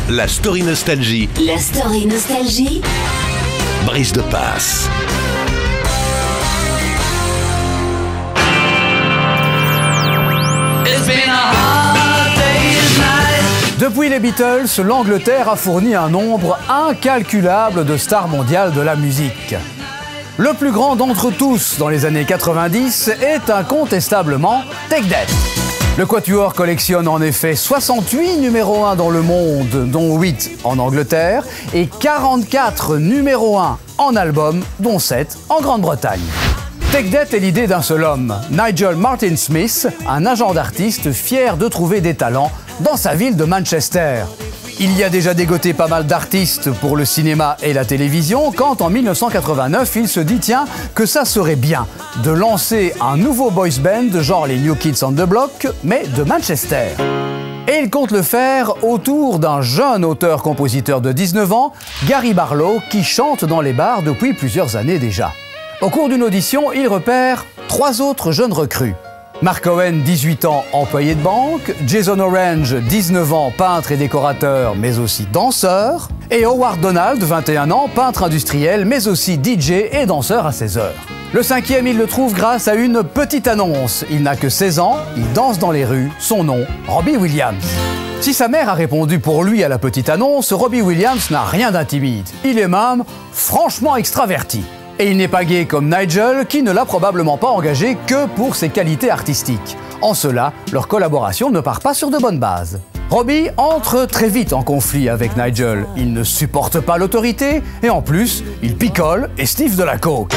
La story nostalgie. La story nostalgie. Brice de Passe. Depuis les Beatles, l'Angleterre a fourni un nombre incalculable de stars mondiales de la musique. Le plus grand d'entre tous dans les années 90 est incontestablement Take That. Le Quatuor collectionne en effet 68 numéros 1 dans le monde, dont 8 en Angleterre, et 44 numéros 1 en album, dont 7 en Grande-Bretagne. Take That est l'idée d'un seul homme, Nigel Martin Smith, un agent d'artistes fier de trouver des talents dans sa ville de Manchester. Il y a déjà dégoté pas mal d'artistes pour le cinéma et la télévision quand en 1989 il se dit tiens que ça serait bien de lancer un nouveau boys band genre les New Kids on the Block mais de Manchester. Et il compte le faire autour d'un jeune auteur-compositeur de 19 ans, Gary Barlow, qui chante dans les bars depuis plusieurs années déjà. Au cours d'une audition, il repère 3 autres jeunes recrues. Mark Owen, 18 ans, employé de banque, Jason Orange, 19 ans, peintre et décorateur, mais aussi danseur, et Howard Donald, 21 ans, peintre industriel, mais aussi DJ et danseur à 16 heures. Le 5e, il le trouve grâce à une petite annonce. Il n'a que 16 ans, il danse dans les rues, son nom, Robbie Williams. Si sa mère a répondu pour lui à la petite annonce, Robbie Williams n'a rien d'intimide. Il est même franchement extraverti. Et il n'est pas gay comme Nigel, qui ne l'a probablement pas engagé que pour ses qualités artistiques. En cela, leur collaboration ne part pas sur de bonnes bases. Robbie entre très vite en conflit avec Nigel. Il ne supporte pas l'autorité et en plus, il picole et sniffe de la coke.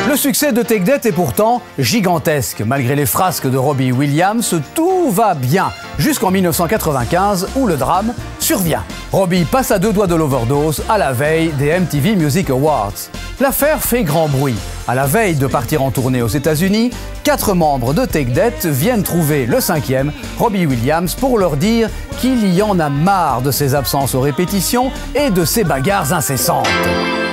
Le succès de Take That est pourtant gigantesque. Malgré les frasques de Robbie Williams, tout va bien jusqu'en 1995 où le drame survient. Robbie passe à 2 doigts de l'overdose à la veille des MTV Music Awards. L'affaire fait grand bruit. À la veille de partir en tournée aux États-Unis, 4 membres de Take That viennent trouver le 5e, Robbie Williams, pour leur dire qu'il y en a marre de ses absences aux répétitions et de ses bagarres incessantes.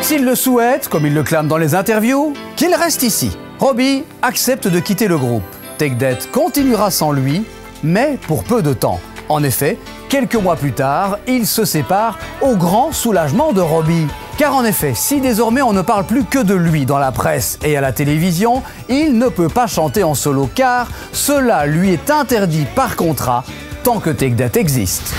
S'il le souhaite, comme il le clame dans les interviews, qu'il reste ici. Robbie accepte de quitter le groupe. Take That continuera sans lui, mais pour peu de temps. En effet, quelques mois plus tard, ils se séparent au grand soulagement de Robbie. Car en effet, si désormais on ne parle plus que de lui dans la presse et à la télévision, il ne peut pas chanter en solo car cela lui est interdit par contrat tant que Take That existe.